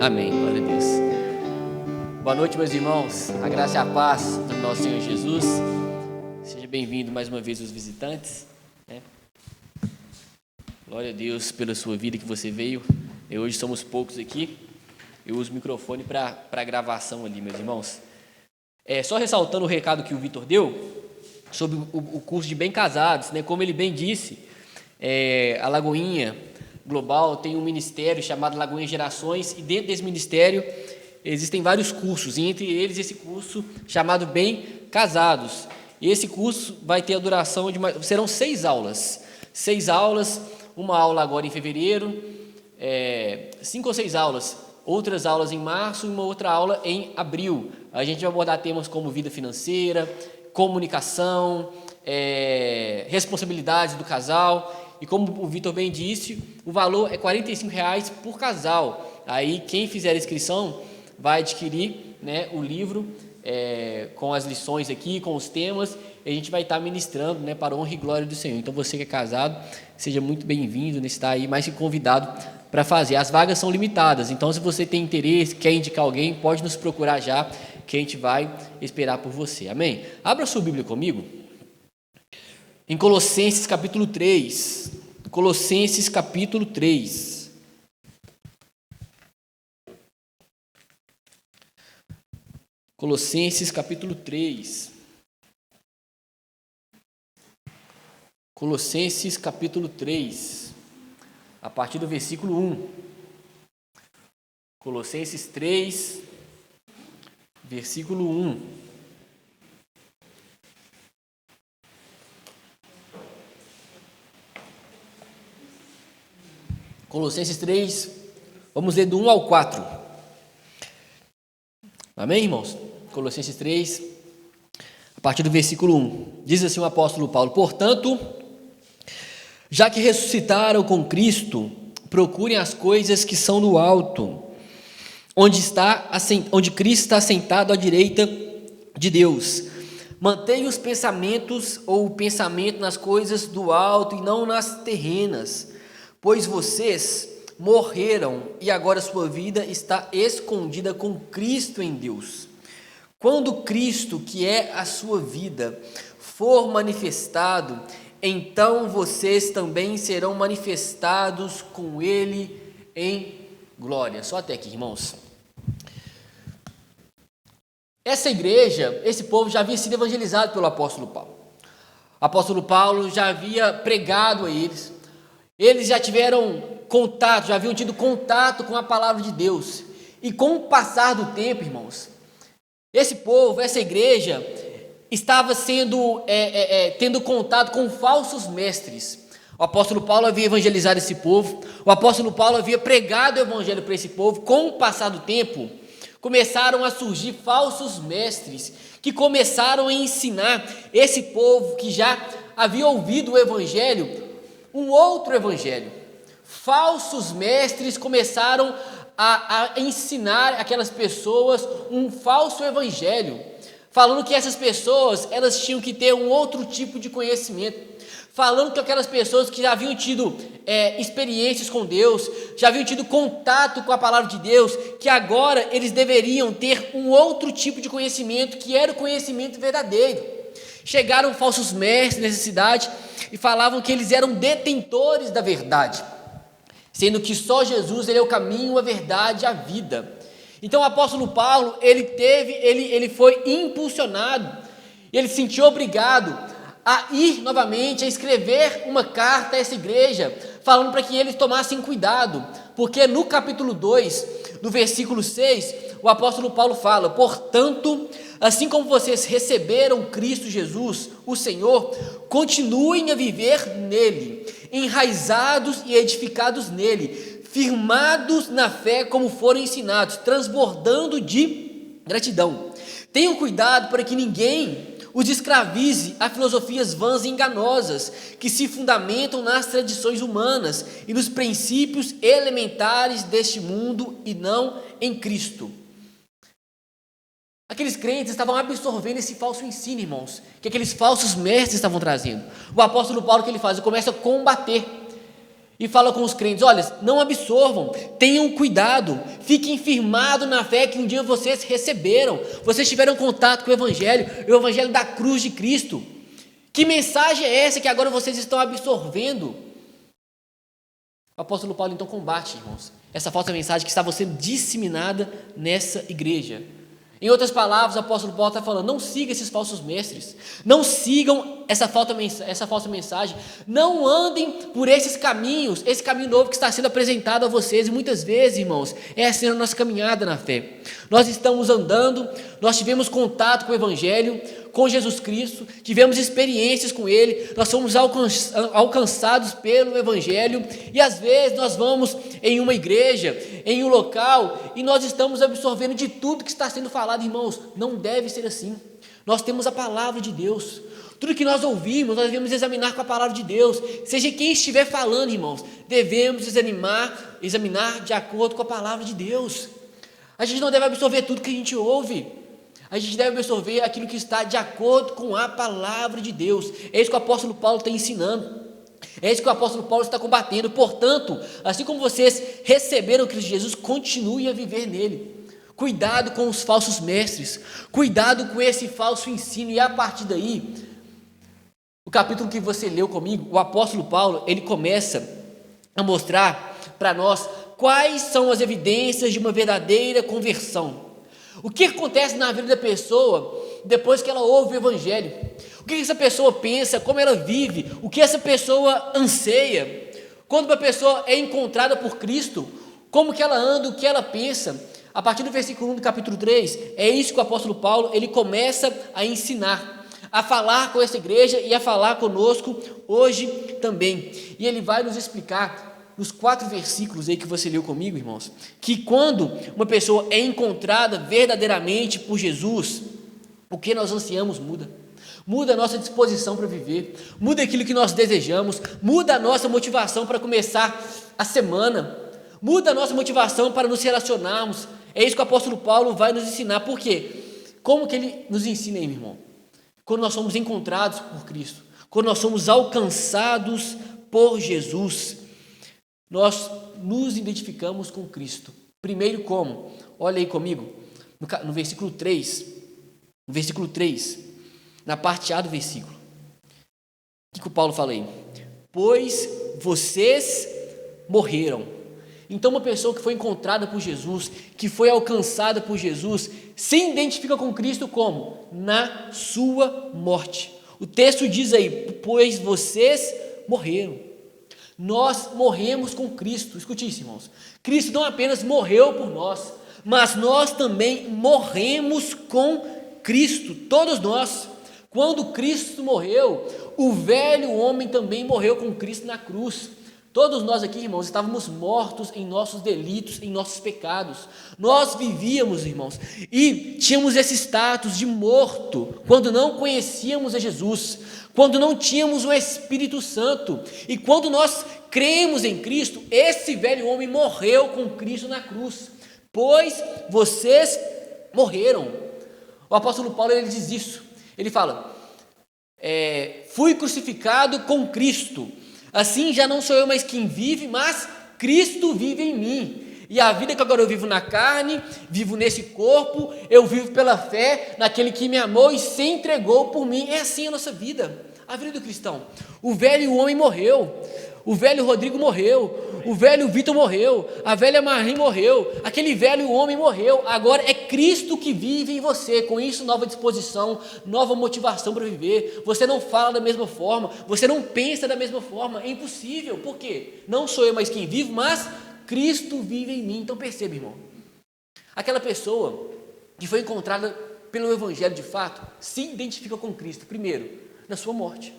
Amém, glória a Deus. Boa noite, meus irmãos, a graça e a paz do nosso Senhor Jesus. Seja bem-vindo mais uma vez os visitantes, né? Glória a Deus pela sua vida que você veio. Hoje somos poucos aqui. Eu uso o microfone para gravação ali, meus irmãos. Só ressaltando o recado que o Vitor deu sobre o curso de Bem Casados, né? Como ele bem disse, a Lagoinha Global tem um ministério chamado Lagoinha Gerações, e dentro desse ministério existem vários cursos, e entre eles esse curso chamado Bem Casados. E esse curso vai ter a duração serão 6 aulas. 6 aulas, uma aula agora em fevereiro, 5 ou 6 aulas, outras aulas em março e uma outra aula em abril. A gente vai abordar temas como vida financeira, comunicação, responsabilidades do casal. E como o Vitor bem disse, o valor é R$ 45,00 por casal. Aí quem fizer a inscrição vai adquirir, né, o livro com as lições aqui, com os temas, e a gente vai estar ministrando, né, para a honra e glória do Senhor. Então você que é casado, seja muito bem-vindo, né, está aí mais que convidado para fazer. As vagas são limitadas, então se você tem interesse, quer indicar alguém, pode nos procurar já, que a gente vai esperar por você. Amém? Abra sua Bíblia comigo em Colossenses capítulo 3. Colossenses capítulo 3. Colossenses capítulo 3. Colossenses capítulo 3, a partir do versículo 1. Colossenses 3, versículo 1. Colossenses 3, vamos ler do 1 ao 4. Amém, irmãos? Colossenses 3, a partir do versículo 1. Diz assim o apóstolo Paulo: portanto, já que ressuscitaram com Cristo, procurem as coisas que são do alto, onde Cristo está assentado à direita de Deus. Mantenham os pensamentos ou o pensamento nas coisas do alto e não nas terrenas, pois vocês morreram e agora sua vida está escondida com Cristo em Deus. Quando Cristo, que é a sua vida, for manifestado, então vocês também serão manifestados com Ele em glória. Só até aqui, irmãos. Essa igreja, esse povo já havia sido evangelizado pelo apóstolo Paulo. O apóstolo Paulo já havia pregado a eles. Eles já tiveram contato, já haviam tido contato com a palavra de Deus. E com o passar do tempo, irmãos, esse povo, essa igreja, estava tendo contato com falsos mestres. O apóstolo Paulo havia evangelizado esse povo, o apóstolo Paulo havia pregado o evangelho para esse povo. Com o passar do tempo, começaram a surgir falsos mestres, que começaram a ensinar esse povo que já havia ouvido o evangelho, um outro evangelho. Falsos mestres começaram a ensinar aquelas pessoas um falso evangelho, falando que essas pessoas, elas tinham que ter um outro tipo de conhecimento, falando que aquelas pessoas que já haviam tido experiências com Deus, já haviam tido contato com a palavra de Deus, que agora eles deveriam ter um outro tipo de conhecimento, que era o conhecimento verdadeiro. Chegaram falsos mestres nessa cidade e falavam que eles eram detentores da verdade, sendo que só Jesus, ele é o caminho, a verdade e a vida. Então o apóstolo Paulo, ele foi impulsionado, ele se sentiu obrigado a ir novamente, a escrever uma carta a essa igreja, falando para que eles tomassem cuidado, porque no capítulo 2, no versículo 6, o apóstolo Paulo fala: portanto, assim como vocês receberam Cristo Jesus, o Senhor, continuem a viver nele, enraizados e edificados nele, firmados na fé como foram ensinados, transbordando de gratidão. Tenham cuidado para que ninguém os escravize a filosofias vãs e enganosas, que se fundamentam nas tradições humanas e nos princípios elementares deste mundo e não em Cristo. Aqueles crentes estavam absorvendo esse falso ensino, irmãos, que aqueles falsos mestres estavam trazendo. O apóstolo Paulo, o que ele faz? Ele começa a combater. e fala com os crentes: olha, não absorvam, tenham cuidado, fiquem firmados na fé que um dia vocês receberam, vocês tiveram contato com o evangelho da cruz de Cristo. Que mensagem é essa que agora vocês estão absorvendo? O apóstolo Paulo então combate, irmãos, essa falsa mensagem que estava sendo disseminada nessa igreja. Em outras palavras, o apóstolo Paulo está falando: não sigam esses falsos mestres, não sigam essa falsa mensagem, não andem por esses caminhos, esse caminho novo que está sendo apresentado a vocês. E muitas vezes, irmãos, essa é a nossa caminhada na fé. Nós estamos andando, nós tivemos contato com o evangelho, com Jesus Cristo, tivemos experiências com Ele, nós somos alcançados pelo evangelho, e às vezes nós vamos em uma igreja, em um local, e nós estamos absorvendo de tudo que está sendo falado. Irmãos, não deve ser assim. Nós temos a palavra de Deus, tudo que nós ouvimos, nós devemos examinar com a palavra de Deus. Seja quem estiver falando, irmãos, devemos examinar de acordo com a palavra de Deus. A gente não deve absorver tudo que a gente ouve, a gente deve absorver aquilo que está de acordo com a palavra de Deus. É isso que o apóstolo Paulo está ensinando, é isso que o apóstolo Paulo está combatendo. Portanto, assim como vocês receberam Cristo Jesus, continuem a viver nele. Cuidado com os falsos mestres, cuidado com esse falso ensino. E a partir daí, o capítulo que você leu comigo, o apóstolo Paulo, ele começa a mostrar para nós quais são as evidências de uma verdadeira conversão. O que acontece na vida da pessoa depois que ela ouve o evangelho? O que essa pessoa pensa, como ela vive, o que essa pessoa anseia? Quando uma pessoa é encontrada por Cristo, como que ela anda, o que ela pensa? A partir do versículo 1 do capítulo 3, é isso que o apóstolo Paulo, ele começa a ensinar, a falar com essa igreja e a falar conosco hoje também. E ele vai nos explicar nos 4 versículos aí que você leu comigo, irmãos, que quando uma pessoa é encontrada verdadeiramente por Jesus, o que nós ansiamos muda a nossa disposição para viver, muda aquilo que nós desejamos, muda a nossa motivação para começar a semana, muda a nossa motivação para nos relacionarmos. É isso que o apóstolo Paulo vai nos ensinar. Por quê? Como que ele nos ensina aí, meu irmão? Quando nós somos encontrados por Cristo, quando nós somos alcançados por Jesus, nós nos identificamos com Cristo. Primeiro como? Olha aí comigo, no versículo 3, na parte A do versículo. O que o Paulo fala aí? Pois vocês morreram. Então uma pessoa que foi encontrada por Jesus, que foi alcançada por Jesus, se identifica com Cristo como? Na sua morte. O texto diz aí: pois vocês morreram. Nós morremos com Cristo. Escute isso, irmãos. Cristo não apenas morreu por nós, mas nós também morremos com Cristo. Todos nós. Quando Cristo morreu, o velho homem também morreu com Cristo na cruz. Todos nós aqui, irmãos, estávamos mortos em nossos delitos, em nossos pecados. Nós vivíamos, irmãos, e tínhamos esse status de morto quando não conhecíamos a Jesus, quando não tínhamos o Espírito Santo. E quando nós cremos em Cristo, esse velho homem morreu com Cristo na cruz. Pois vocês morreram. O apóstolo Paulo, ele diz isso. Ele fala: fui crucificado com Cristo. Assim já não sou eu mais quem vive, mas Cristo vive em mim. E a vida que agora eu vivo na carne, vivo nesse corpo, eu vivo pela fé naquele que me amou e se entregou por mim. É assim a nossa vida, a vida do cristão. O velho homem morreu, o velho Rodrigo morreu, o velho Vitor morreu, a velha Marim morreu, aquele velho homem morreu. Agora é Cristo que vive em você. Com isso, nova disposição, nova motivação para viver. Você não fala da mesma forma, você não pensa da mesma forma. É impossível. Por quê? Não sou eu mais quem vive, mas Cristo vive em mim. Então perceba, irmão, aquela pessoa que foi encontrada pelo evangelho de fato se identifica com Cristo primeiro na sua morte.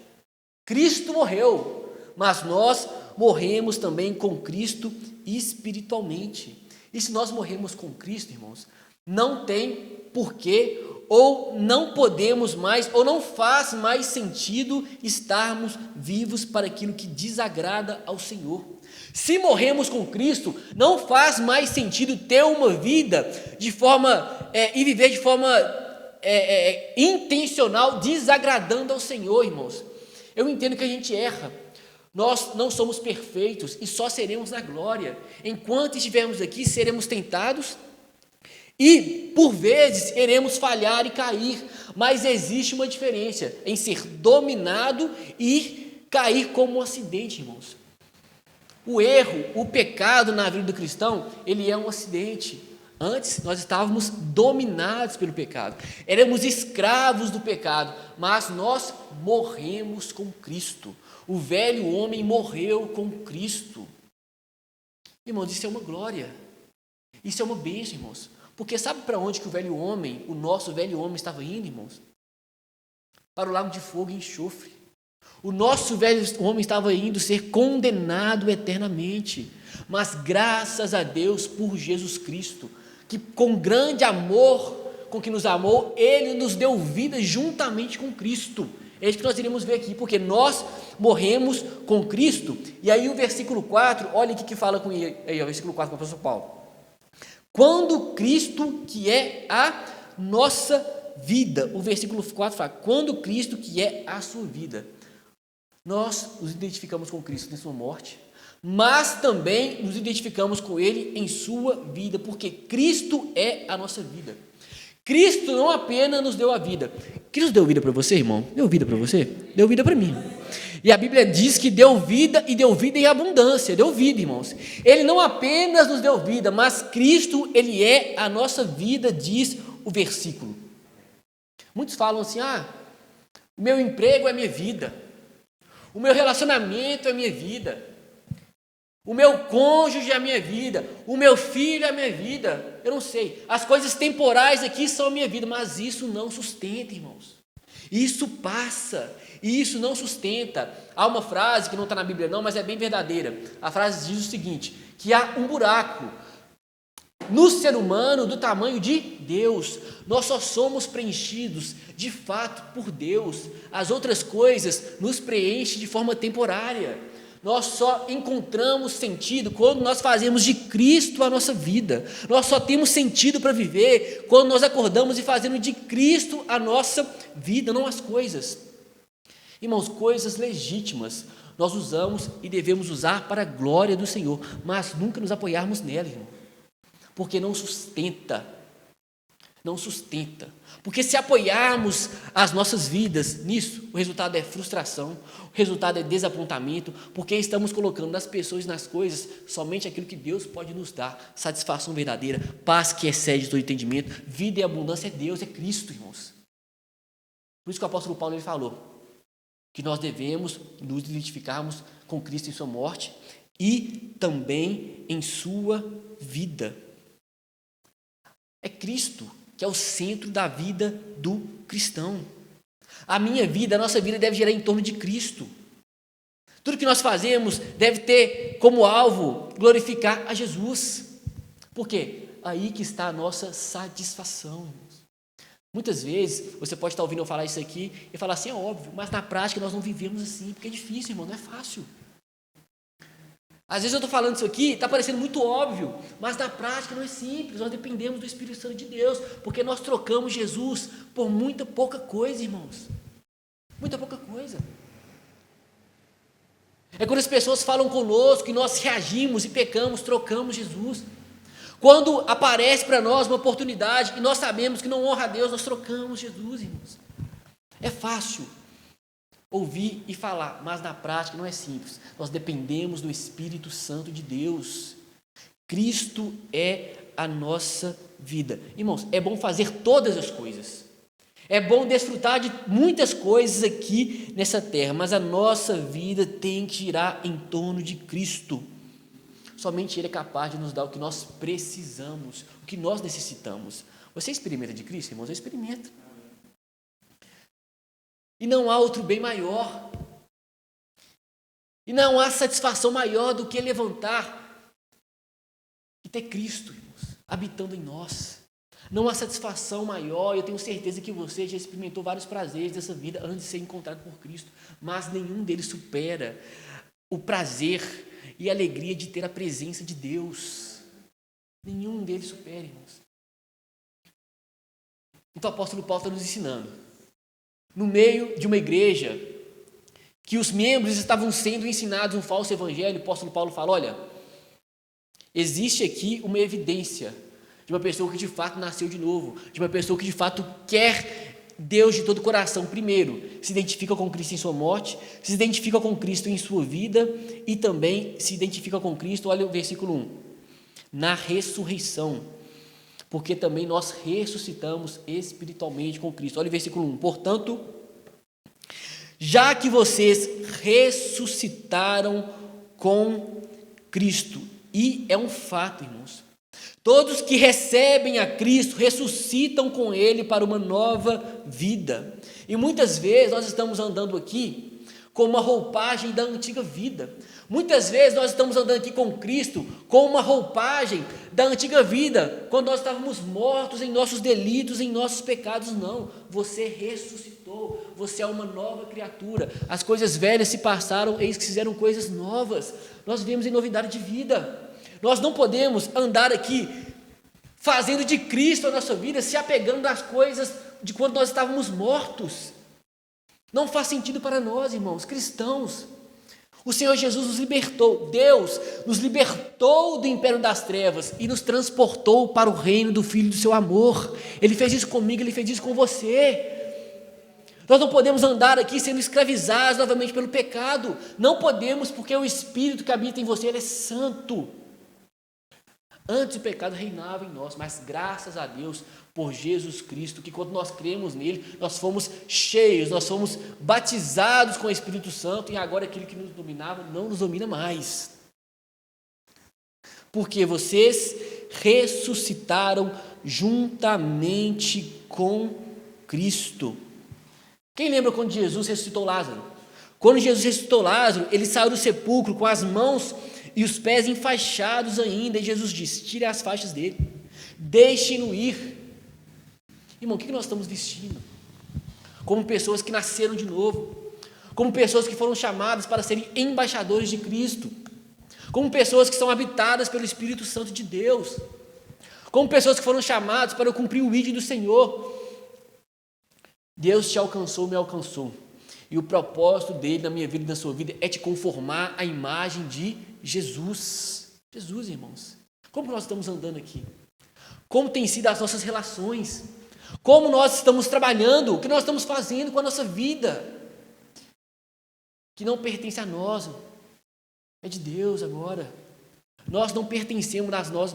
Cristo morreu, mas nós morremos também com Cristo espiritualmente. E se nós morremos com Cristo, irmãos, não tem porquê, ou não podemos mais, ou não faz mais sentido estarmos vivos para aquilo que desagrada ao Senhor. Se morremos com Cristo, não faz mais sentido ter uma vida de forma, e viver de forma intencional, desagradando ao Senhor, irmãos. Eu entendo que a gente erra, Nós não somos perfeitos e só seremos na glória. Enquanto estivermos aqui, seremos tentados e, por vezes, iremos falhar e cair. Mas existe uma diferença em ser dominado e cair como um acidente, irmãos. O erro, o pecado na vida do cristão, ele é um acidente. Antes, nós estávamos dominados pelo pecado. Éramos escravos do pecado, mas nós morremos com Cristo. O velho homem morreu com Cristo. Irmãos, isso é uma glória. Isso é uma bênção, irmãos. Porque sabe para onde que o velho homem, o nosso velho homem estava indo, irmãos? Para o lago de fogo e enxofre. O nosso velho homem estava indo ser condenado eternamente. Mas graças a Deus por Jesus Cristo, que com grande amor com que nos amou, Ele nos deu vida juntamente com Cristo. É isso que nós iremos ver aqui, porque nós morremos com Cristo. E aí o versículo 4, olha o que fala com ele, aí, o versículo 4 com o apóstolo Paulo. Quando Cristo, que é a nossa vida, o versículo 4 fala, quando Cristo, que é a sua vida. Nós nos identificamos com Cristo em sua morte, mas também nos identificamos com Ele em sua vida, porque Cristo é a nossa vida. Cristo não apenas nos deu a vida. Cristo deu vida para você, irmão? Deu vida para você? Deu vida para mim. E a Bíblia diz que deu vida e deu vida em abundância. Deu vida, irmãos. Ele não apenas nos deu vida, mas Cristo, Ele é a nossa vida, diz o versículo. Muitos falam assim, o meu emprego é minha vida. O meu relacionamento é minha vida. O meu cônjuge é a minha vida, o meu filho é a minha vida, eu não sei, as coisas temporais aqui são a minha vida, mas isso não sustenta, irmãos, isso passa, e isso não sustenta. Há uma frase que não está na Bíblia não, mas é bem verdadeira, a frase diz o seguinte, que há um buraco no ser humano do tamanho de Deus, nós só somos preenchidos de fato por Deus, as outras coisas nos preenchem de forma temporária. Nós só encontramos sentido quando nós fazemos de Cristo a nossa vida. Nós só temos sentido para viver quando nós acordamos e fazemos de Cristo a nossa vida, não as coisas. Irmãos, coisas legítimas nós usamos e devemos usar para a glória do Senhor, mas nunca nos apoiarmos nela, irmão, porque não sustenta. Não sustenta, porque se apoiarmos as nossas vidas nisso, o resultado é frustração, o resultado é desapontamento, porque estamos colocando nas pessoas e nas coisas somente aquilo que Deus pode nos dar, satisfação verdadeira, paz que excede todo entendimento, vida e abundância é Deus, é Cristo, irmãos. Por isso que o apóstolo Paulo ele falou que nós devemos nos identificarmos com Cristo em sua morte e também em sua vida. É Cristo que é o centro da vida do cristão. A minha vida, a nossa vida deve girar em torno de Cristo. Tudo que nós fazemos deve ter como alvo glorificar a Jesus. Por quê? Aí que está a nossa satisfação. Muitas vezes você pode estar ouvindo eu falar isso aqui e falar assim, é óbvio, mas na prática nós não vivemos assim, porque é difícil, irmão, não é fácil. Às vezes eu estou falando isso aqui, está parecendo muito óbvio, mas na prática não é simples, nós dependemos do Espírito Santo de Deus, porque nós trocamos Jesus por muita pouca coisa, irmãos, muita pouca coisa. É quando as pessoas falam conosco e nós reagimos e pecamos, trocamos Jesus. Quando aparece para nós uma oportunidade e nós sabemos que não honra a Deus, nós trocamos Jesus, irmãos. É fácil ouvir e falar, mas na prática não é simples. Nós dependemos do Espírito Santo de Deus. Cristo é a nossa vida. Irmãos, é bom fazer todas as coisas. É bom desfrutar de muitas coisas aqui nessa terra, mas a nossa vida tem que girar em torno de Cristo. Somente Ele é capaz de nos dar o que nós precisamos, o que nós necessitamos. Você experimenta de Cristo, irmãos? Eu experimento. E não há outro bem maior. E não há satisfação maior do que levantar e ter Cristo, irmãos, habitando em nós. Não há satisfação maior, eu tenho certeza que você já experimentou vários prazeres dessa vida antes de ser encontrado por Cristo, mas nenhum deles supera o prazer e a alegria de ter a presença de Deus. Nenhum deles supera, irmãos. Então o apóstolo Paulo está nos ensinando. No meio de uma igreja que os membros estavam sendo ensinados um falso evangelho, o apóstolo Paulo fala: olha, existe aqui uma evidência de uma pessoa que de fato nasceu de novo, de uma pessoa que de fato quer Deus de todo o coração. Primeiro, se identifica com Cristo em sua morte, se identifica com Cristo em sua vida e também se identifica com Cristo, olha o versículo 1, na ressurreição, porque também nós ressuscitamos espiritualmente com Cristo. Olha o versículo 1, portanto, já que vocês ressuscitaram com Cristo, e é um fato, irmãos, todos que recebem a Cristo ressuscitam com Ele para uma nova vida. E muitas vezes nós estamos andando aqui com uma roupagem da antiga vida. Muitas vezes nós estamos andando aqui com Cristo com uma roupagem da antiga vida, quando nós estávamos mortos em nossos delitos, em nossos pecados. Não, você ressuscitou, você é uma nova criatura. As coisas velhas se passaram, eis que fizeram coisas novas. Nós vivemos em novidade de vida. Nós não podemos andar aqui fazendo de Cristo a nossa vida, se apegando às coisas de quando nós estávamos mortos. Não faz sentido para nós, irmãos, cristãos. O Senhor Jesus nos libertou, Deus nos libertou do império das trevas e nos transportou para o reino do Filho do seu amor. Ele fez isso comigo, Ele fez isso com você. Nós não podemos andar aqui sendo escravizados novamente pelo pecado. Não podemos, porque o Espírito que habita em você, Ele é santo. Antes o pecado reinava em nós, mas graças a Deus por Jesus Cristo, que quando nós cremos nele, nós fomos cheios, nós fomos batizados com o Espírito Santo, e agora aquele que nos dominava não nos domina mais. Porque vocês ressuscitaram juntamente com Cristo. Quem lembra quando Jesus ressuscitou Lázaro? Quando Jesus ressuscitou Lázaro, ele saiu do sepulcro com as mãos e os pés enfaixados ainda, e Jesus disse: tire as faixas dele, deixem-no ir. Irmão, o que nós estamos vestindo? Como pessoas que nasceram de novo, como pessoas que foram chamadas para serem embaixadores de Cristo, como pessoas que são habitadas pelo Espírito Santo de Deus, como pessoas que foram chamadas para cumprir o ídolo do Senhor. Deus te alcançou, me alcançou, e o propósito dele na minha vida e na sua vida é te conformar à imagem de Jesus. Jesus, irmãos, como nós estamos andando aqui? Como tem sido as nossas relações? Como nós estamos trabalhando? O que nós estamos fazendo com a nossa vida? Que não pertence a nós, é de Deus agora. Nós não pertencemos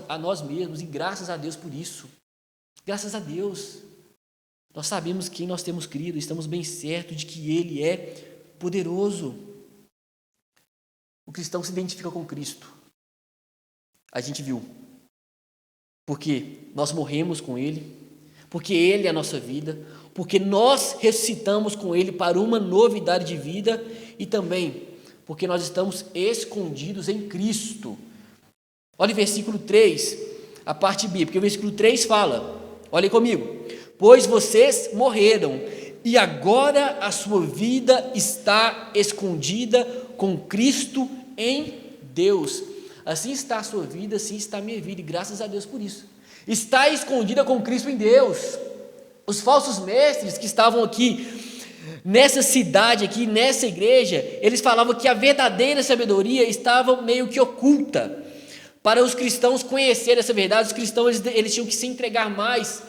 a nós mesmos, e graças a Deus por isso. Graças a Deus. Nós sabemos quem nós temos crido, estamos bem certos de que Ele é poderoso. O cristão se identifica com Cristo. A gente viu. Porque nós morremos com Ele, porque Ele é a nossa vida, porque nós ressuscitamos com Ele para uma novidade de vida, e também porque nós estamos escondidos em Cristo. Olha o versículo 3, a parte B, porque o versículo 3 fala, olhem comigo: pois vocês morreram, e agora a sua vida está escondida com Cristo em Deus. Assim está a sua vida, assim está a minha vida, e graças a Deus por isso. Está escondida com Cristo em Deus. Os falsos mestres que estavam aqui, nessa cidade aqui, nessa igreja, eles falavam que a verdadeira sabedoria estava meio que oculta. Para os cristãos conhecerem essa verdade, os cristãos eles tinham que se entregar mais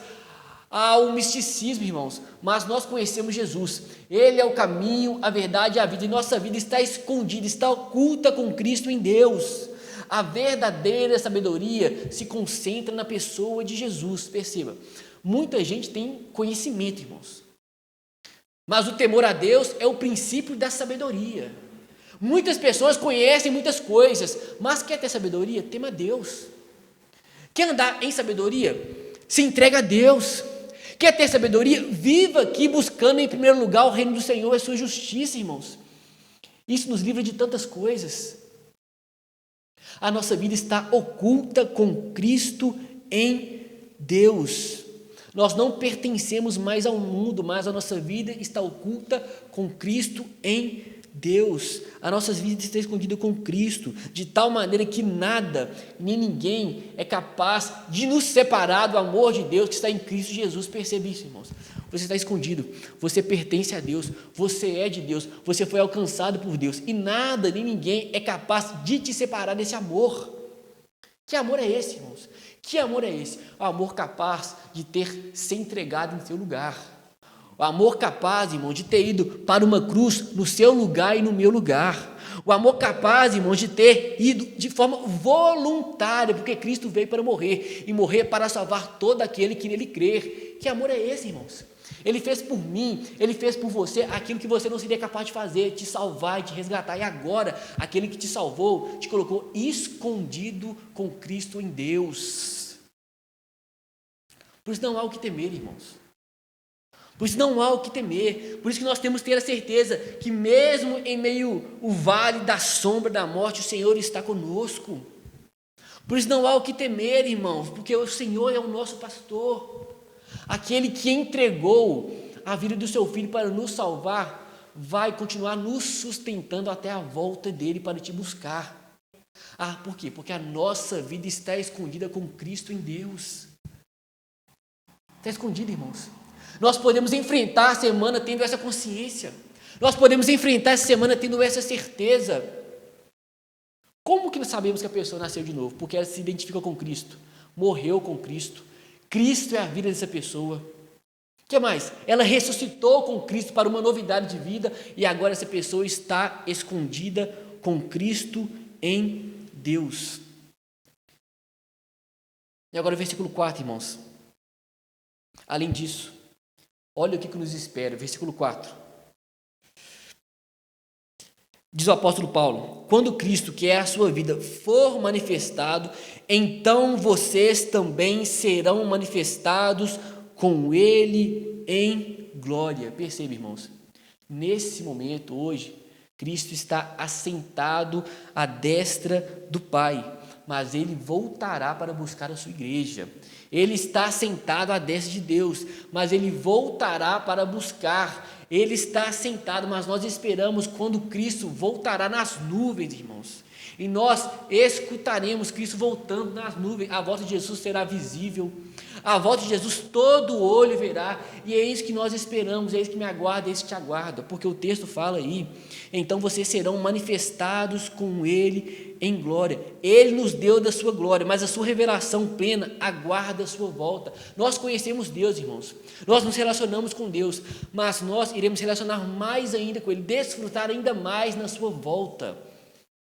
ao misticismo, irmãos, mas nós conhecemos Jesus, Ele é o caminho, a verdade e a vida, e nossa vida está escondida, está oculta com Cristo em Deus. A verdadeira sabedoria se concentra na pessoa de Jesus. Perceba, muita gente tem conhecimento, irmãos, mas o temor a Deus é o princípio da sabedoria. Muitas pessoas conhecem muitas coisas, mas quer ter sabedoria? Tema a Deus. Quer andar em sabedoria? Se entrega a Deus. Quer ter sabedoria? Viva aqui buscando em primeiro lugar o reino do Senhor e a sua justiça, irmãos. Isso nos livra de tantas coisas. A nossa vida está oculta com Cristo em Deus. Nós não pertencemos mais ao mundo, mas a nossa vida está oculta com Cristo em Deus. A nossa vida está escondida com Cristo, de tal maneira que nada, nem ninguém é capaz de nos separar do amor de Deus que está em Cristo Jesus. Percebe isso, irmãos? Você está escondido. Você pertence a Deus. Você é de Deus. Você foi alcançado por Deus. E nada nem ninguém é capaz de te separar desse amor. Que amor é esse, irmãos? Que amor é esse? O amor capaz de ter se entregado em seu lugar. O amor capaz, irmão, de ter ido para uma cruz no seu lugar e no meu lugar. O amor capaz, irmãos, de ter ido de forma voluntária, porque Cristo veio para morrer, e morrer para salvar todo aquele que nele crer. Que amor é esse, irmãos? Ele fez por mim, Ele fez por você aquilo que você não seria capaz de fazer, te salvar e te resgatar. E agora, aquele que te salvou, te colocou escondido com Cristo em Deus. Por isso não há o que temer, irmãos. Por isso não há o que temer. Por isso que nós temos que ter a certeza que mesmo em meio ao vale da sombra da morte, o Senhor está conosco. Por isso não há o que temer, irmãos, porque o Senhor é o nosso pastor. Aquele que entregou a vida do seu Filho para nos salvar, vai continuar nos sustentando até a volta dele para te buscar. Por quê? Porque a nossa vida está escondida com Cristo em Deus. Está escondida, irmãos. Nós podemos enfrentar a semana tendo essa consciência. Nós podemos enfrentar essa semana tendo essa certeza. Como que nós sabemos que a pessoa nasceu de novo? Porque ela se identifica com Cristo, morreu com Cristo. Cristo é a vida dessa pessoa. O que mais? Ela ressuscitou com Cristo para uma novidade de vida e agora essa pessoa está escondida com Cristo em Deus. E agora o versículo 4, irmãos. Além disso, olha o que nos espera, versículo 4. Diz o apóstolo Paulo: quando Cristo, que é a sua vida, for manifestado, então vocês também serão manifestados com Ele em glória. Perceba, irmãos, nesse momento, hoje, Cristo está assentado à destra do Pai, mas Ele voltará para buscar a sua igreja. Ele está sentado à destra de Deus, mas Ele voltará para buscar. Ele está sentado, mas nós esperamos quando Cristo voltará nas nuvens, irmãos. E nós escutaremos Cristo voltando nas nuvens. A volta de Jesus será visível. A volta de Jesus todo olho verá. E é isso que nós esperamos, é isso que me aguarda, é isso que te aguarda. Porque o texto fala aí: então vocês serão manifestados com Ele em glória. Ele nos deu da sua glória, mas a sua revelação plena aguarda a sua volta. Nós conhecemos Deus, irmãos. Nós nos relacionamos com Deus, mas nós iremos relacionar mais ainda com Ele, desfrutar ainda mais na sua volta,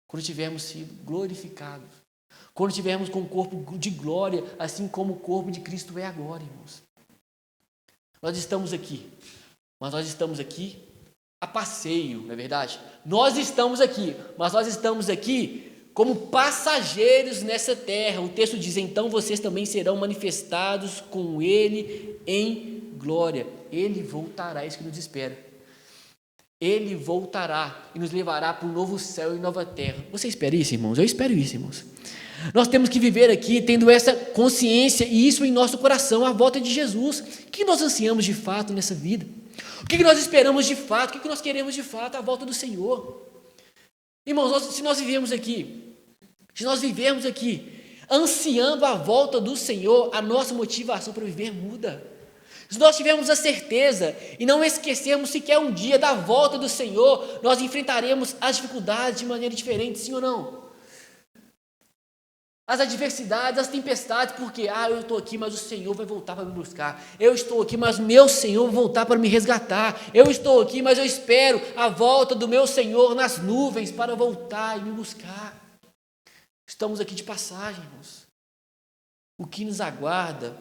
quando tivermos sido glorificados, quando tivermos com o corpo de glória, assim como o corpo de Cristo é agora, irmãos. Nós estamos aqui, mas nós estamos aqui a passeio, não é verdade? Nós estamos aqui, mas nós estamos aqui como passageiros nessa terra. O texto diz: então vocês também serão manifestados com Ele em glória. Ele voltará, é isso que nos espera. Ele voltará e nos levará para um novo céu e nova terra. Você espera isso, irmãos? Eu espero isso, irmãos. Nós temos que viver aqui tendo essa consciência e isso em nosso coração, a volta de Jesus. O que nós ansiamos de fato nessa vida? O que nós esperamos de fato? O que nós queremos de fato? A volta do Senhor. Irmãos, se nós vivermos aqui ansiando a volta do Senhor, a nossa motivação para viver muda. Se nós tivermos a certeza e não esquecermos sequer um dia da volta do Senhor, nós enfrentaremos as dificuldades de maneira diferente, sim ou não? As adversidades, as tempestades, porque eu estou aqui, mas o Senhor vai voltar para me buscar. Eu estou aqui, mas meu Senhor vai voltar para me resgatar. Eu estou aqui, mas eu espero a volta do meu Senhor nas nuvens para voltar e me buscar. Estamos aqui de passagem, irmãos. O que nos aguarda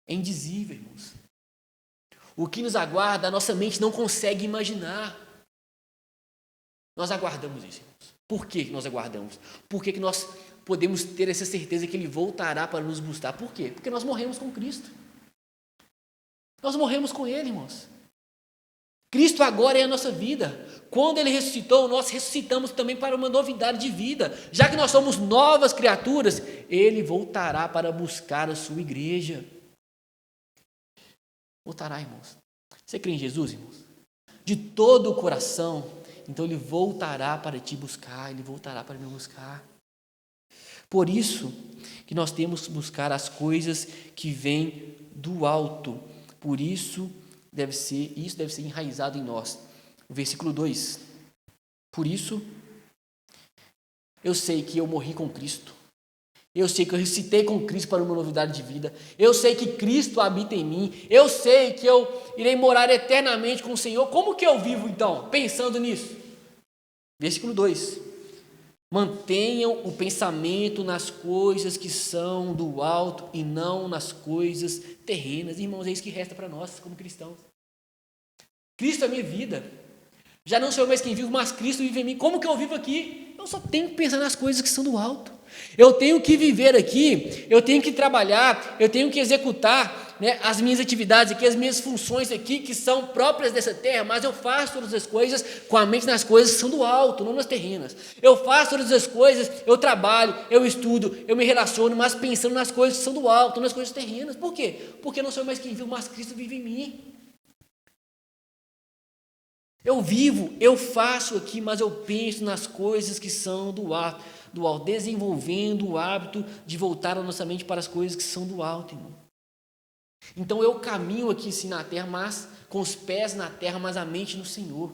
é indizível, irmãos. O que nos aguarda, a nossa mente não consegue imaginar. Nós aguardamos isso, irmãos. Por que nós aguardamos? Por que nós podemos ter essa certeza que Ele voltará para nos buscar? Por quê? Porque nós morremos com Cristo. Nós morremos com Ele, irmãos. Cristo agora é a nossa vida. Quando Ele ressuscitou, nós ressuscitamos também para uma novidade de vida. Já que nós somos novas criaturas, Ele voltará para buscar a sua igreja. Voltará, irmãos. Você crê em Jesus, irmãos? De todo o coração. Então Ele voltará para te buscar. Ele voltará para me buscar. Por isso que nós temos que buscar as coisas que vêm do alto. Por isso isso deve ser enraizado em nós. O versículo 2. Por isso, eu sei que eu morri com Cristo. Eu sei que eu ressuscitei com Cristo para uma novidade de vida. Eu sei que Cristo habita em mim. Eu sei que eu irei morar eternamente com o Senhor. Como que eu vivo então? Pensando nisso. Versículo 2. Mantenham o pensamento nas coisas que são do alto e não nas coisas terrenas. Irmãos, é isso que resta para nós como cristãos. Cristo é a minha vida. Já não sou eu mais quem vivo, mas Cristo vive em mim. Como que eu vivo aqui? Eu só tenho que pensar nas coisas que são do alto. Eu tenho que viver aqui, eu tenho que trabalhar, eu tenho que executar, né, as minhas atividades aqui, as minhas funções aqui, que são próprias dessa terra, mas eu faço todas as coisas com a mente nas coisas que são do alto, não nas terrenas. Eu faço todas as coisas, eu trabalho, eu estudo, eu me relaciono, mas pensando nas coisas que são do alto, não nas coisas terrenas. Por quê? Porque não sou eu mais quem vive, mas Cristo vive em mim. Eu vivo, eu faço aqui, mas eu penso nas coisas que são do alto, desenvolvendo o hábito de voltar a nossa mente para as coisas que são do alto, irmão. Então eu caminho aqui sim na terra, mas com os pés na terra, mas a mente no Senhor.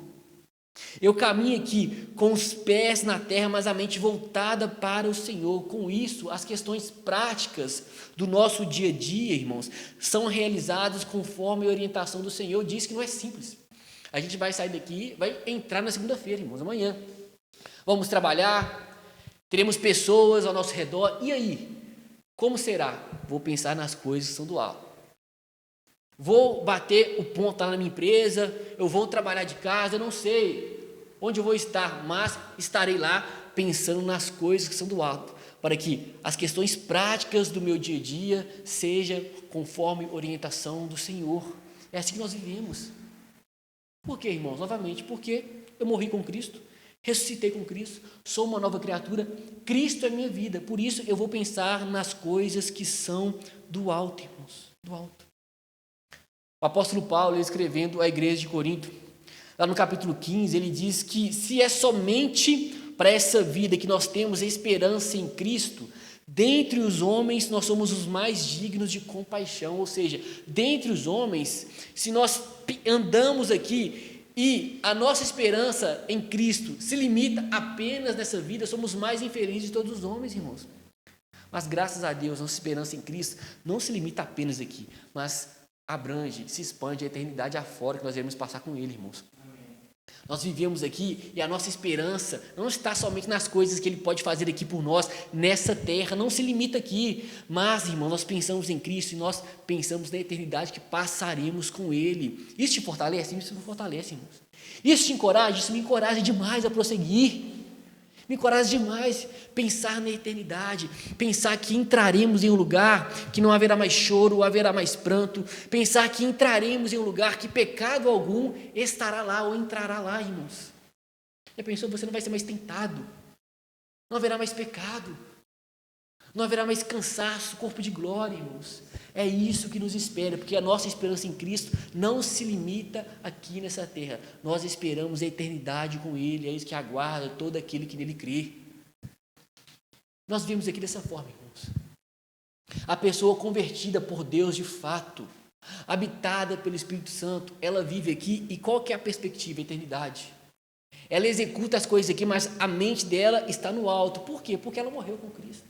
Eu caminho aqui com os pés na terra, mas a mente voltada para o Senhor. Com isso, as questões práticas do nosso dia a dia, irmãos, são realizadas conforme a orientação do Senhor. Diz que não é simples. A gente vai sair daqui, vai entrar na segunda-feira, irmãos, amanhã. Vamos trabalhar, teremos pessoas ao nosso redor. E aí? Como será? Vou pensar nas coisas que são do alto. Vou bater o ponto lá na minha empresa, eu vou trabalhar de casa, eu não sei onde eu vou estar, mas estarei lá pensando nas coisas que são do alto, para que as questões práticas do meu dia a dia sejam conforme a orientação do Senhor. É assim que nós vivemos. Por quê, irmãos? Novamente, porque eu morri com Cristo, ressuscitei com Cristo, sou uma nova criatura, Cristo é minha vida, por isso eu vou pensar nas coisas que são do alto, irmãos, do alto. O apóstolo Paulo, escrevendo à igreja de Corinto, lá no capítulo 15, ele diz que se é somente para essa vida que nós temos esperança em Cristo, dentre os homens nós somos os mais dignos de compaixão, ou seja, dentre os homens, se nós andamos aqui e a nossa esperança em Cristo se limita apenas nessa vida, somos mais infelizes de todos os homens, irmãos. Mas graças a Deus, nossa esperança em Cristo não se limita apenas aqui, mas abrange, se expande a eternidade afora que nós iremos passar com Ele, irmãos. Nós vivemos aqui e a nossa esperança não está somente nas coisas que Ele pode fazer aqui por nós, nessa terra, não se limita aqui, mas, irmão, nós pensamos em Cristo e nós pensamos na eternidade que passaremos com Ele. Isso te fortalece? Isso me fortalece, irmãos. Isso te encoraja? Isso me encoraja demais a prosseguir. Me encoraja demais pensar na eternidade, pensar que entraremos em um lugar que não haverá mais choro, haverá mais pranto, pensar que entraremos em um lugar que pecado algum estará lá ou entrará lá, irmãos. Já pensou, você não vai ser mais tentado, não haverá mais pecado, não haverá mais cansaço, corpo de glória, irmãos. É isso que nos espera, porque a nossa esperança em Cristo não se limita aqui nessa terra. Nós esperamos a eternidade com Ele, é isso que aguarda todo aquele que nele crê. Nós vimos aqui dessa forma, irmãos. A pessoa convertida por Deus de fato, habitada pelo Espírito Santo, ela vive aqui e qual que é a perspectiva? A eternidade. Ela executa as coisas aqui, mas a mente dela está no alto. Por quê? Porque ela morreu com Cristo.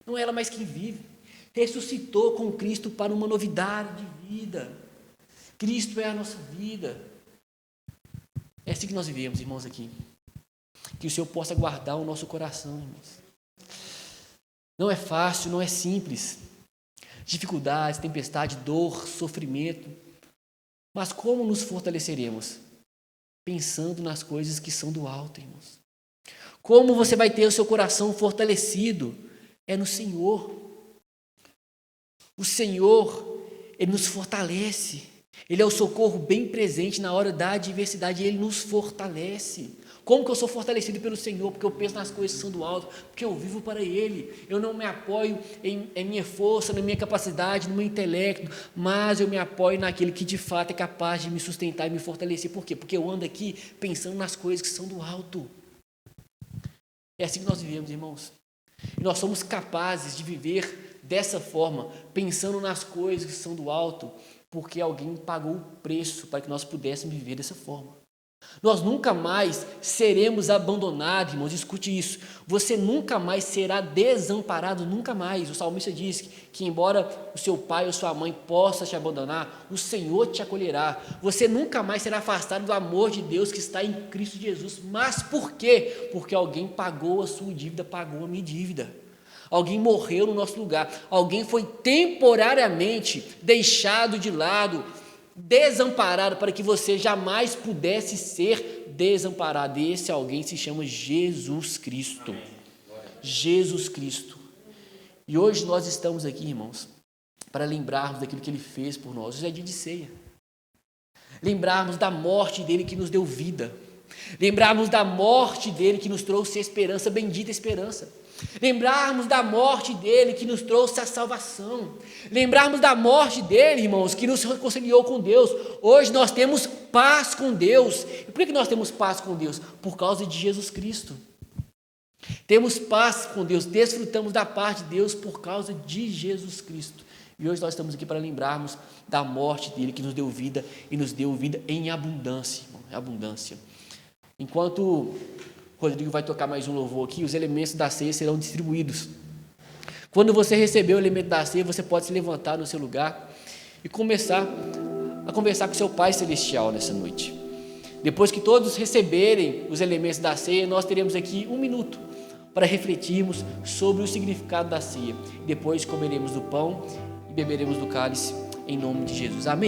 Não é ela mais quem vive. Ressuscitou com Cristo para uma novidade de vida. Cristo é a nossa vida. É assim que nós vivemos, irmãos, aqui. Que o Senhor possa guardar o nosso coração, irmãos. Não é fácil, não é simples. Dificuldades, tempestade, dor, sofrimento. Mas como nos fortaleceremos? Pensando nas coisas que são do alto, irmãos. Como você vai ter o seu coração fortalecido? É no Senhor. O Senhor, Ele nos fortalece. Ele é o socorro bem presente na hora da adversidade. Ele nos fortalece. Como que eu sou fortalecido pelo Senhor? Porque eu penso nas coisas que são do alto. Porque eu vivo para Ele. Eu não me apoio em minha força, na minha capacidade, no meu intelecto. Mas eu me apoio naquele que de fato é capaz de me sustentar e me fortalecer. Por quê? Porque eu ando aqui pensando nas coisas que são do alto. É assim que nós vivemos, irmãos. E nós somos capazes de viver dessa forma, pensando nas coisas que são do alto, Porque alguém pagou o preço para que nós pudéssemos viver dessa forma. Nós nunca mais seremos abandonados, irmãos, escute isso. Você nunca mais será desamparado, nunca mais. O salmista diz que embora o seu pai ou sua mãe possa te abandonar, o Senhor te acolherá. Você nunca mais será afastado do amor de Deus que está em Cristo Jesus. Mas por quê? Porque alguém pagou a sua dívida, pagou a minha dívida. Alguém morreu no nosso lugar. Alguém foi temporariamente deixado de lado, desamparado, para que você jamais pudesse ser desamparado. Esse alguém se chama Jesus Cristo. Jesus Cristo. E hoje nós estamos aqui, irmãos, para lembrarmos daquilo que Ele fez por nós. Hoje é dia de ceia. Lembrarmos da morte dEle que nos deu vida. Lembrarmos da morte dEle que nos trouxe esperança, bendita esperança. Lembrarmos da morte dEle que nos trouxe a salvação. Lembrarmos da morte dEle, irmãos, que nos reconciliou com Deus. Hoje nós temos paz com Deus. E por que nós temos paz com Deus? Por causa de Jesus Cristo. Temos paz com Deus, desfrutamos da paz de Deus por causa de Jesus Cristo. E hoje nós estamos aqui para lembrarmos da morte dEle que nos deu vida e nos deu vida em abundância, irmão, em abundância. Enquanto o Rodrigo vai tocar mais um louvor aqui, os elementos da ceia serão distribuídos. Quando você receber o elemento da ceia, você pode se levantar no seu lugar e começar a conversar com seu Pai Celestial nessa noite. Depois que todos receberem os elementos da ceia, nós teremos aqui 1 minuto para refletirmos sobre o significado da ceia. Depois comeremos do pão e beberemos do cálice em nome de Jesus. Amém?